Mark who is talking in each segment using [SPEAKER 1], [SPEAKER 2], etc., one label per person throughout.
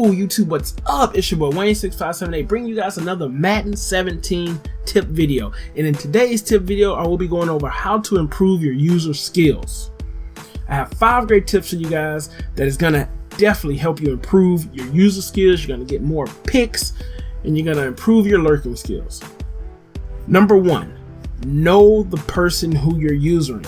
[SPEAKER 1] Yo, YouTube, what's up? It's your boy Wayne6578 bringing you guys another Madden 17 tip video. And in today's tip video, I will be going over how to improve your user skills. I have 5 great tips for you guys that is going to definitely help you improve your user skills. You're going to get more picks and you're going to improve your lurking skills. Number 1, know the person who you're using.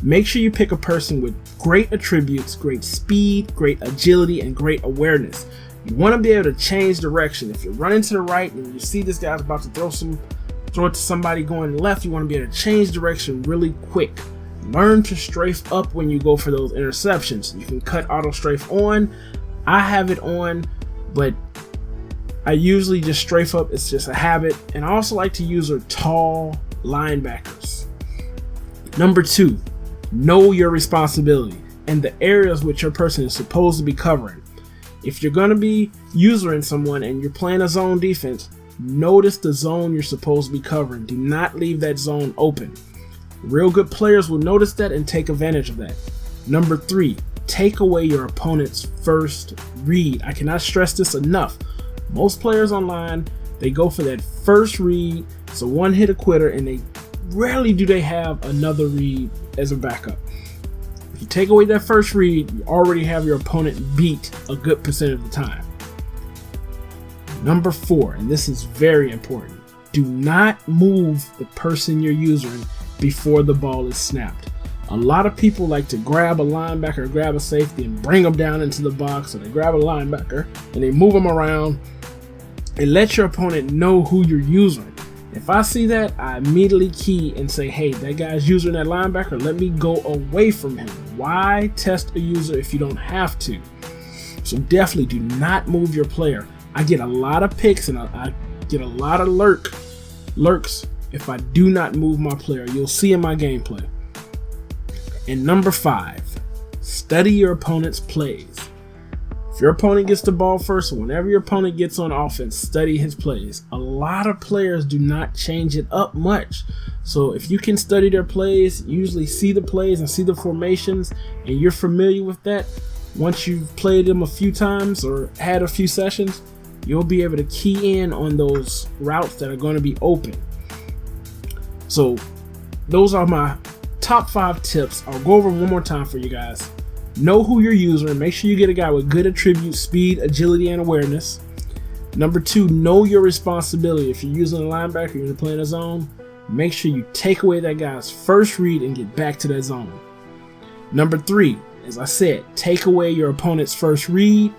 [SPEAKER 1] Make sure you pick a person with great attributes, great speed, great agility, and great awareness. You want to be able to change direction. If you're running to the right and you see this guy's about to throw it to somebody going left, you want to be able to change direction really quick. Learn to strafe up when you go for those interceptions. You can cut auto strafe on. I have it on, but I usually just strafe up. It's just a habit. And I also like to use tall linebackers. Number 2, know your responsibility and the areas which your person is supposed to be covering. If you're going to be usering someone and you're playing a zone defense, notice the zone you're supposed to be covering. Do not leave that zone open. Real good players will notice that and take advantage of that. Number 3, take away your opponent's first read. I cannot stress this enough. Most players online, they go for that first read. It's a one-hit quitter, and they rarely do they have another read as a backup. If you take away that first read, you already have your opponent beat a good percent of the time. Number 4, and this is very important, do not move the person you're using before the ball is snapped. A lot of people like to grab a linebacker, grab a safety, and bring them down into the box, or they grab a linebacker and they move them around and let your opponent know who you're using. If I see that, I immediately key and say, hey, that guy's using that linebacker, let me go away from him. Why test a user if you don't have to? So definitely do not move your player. I get a lot of picks and I get a lot of lurks if I do not move my player. You'll see in my gameplay. And number 5, study your opponent's plays. If your opponent gets the ball first, whenever your opponent gets on offense, study his plays. A lot of players do not change it up much. So if you can study their plays, usually see the plays and see the formations, and you're familiar with that, once you've played them a few times or had a few sessions, you'll be able to key in on those routes that are going to be open. So those are my top 5 tips. I'll go over one more time for you guys. Know who you're using. Make sure you get a guy with good attributes, speed, agility, and awareness. Number 2, know your responsibility. If you're using a linebacker and you're playing a zone, make sure you take away that guy's first read and get back to that zone. Number 3, as I said, take away your opponent's first read.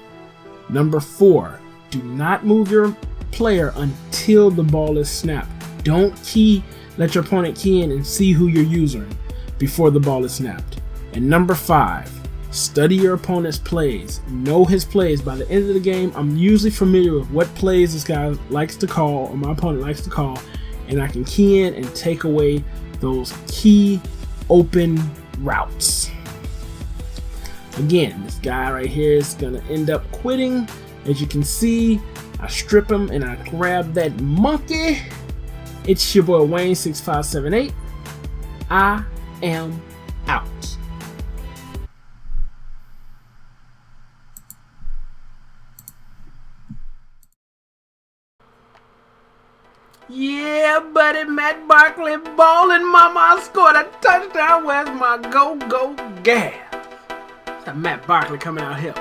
[SPEAKER 1] Number 4, do not move your player until the ball is snapped. Don't let your opponent key in and see who you're using before the ball is snapped. And number 5, study your opponent's plays. Know his plays. By the end of the game, I'm usually familiar with what plays this guy likes to call or my opponent likes to call, and I can key in and take away those key open routes. Again, this guy right here is going to end up quitting. As you can see, I strip him and I grab that monkey. It's your boy Wayne6578. I am out. Yeah, buddy, Matt Barkley ballin', mama. I scored a touchdown. Where's my go gas? That Matt Barkley coming out here.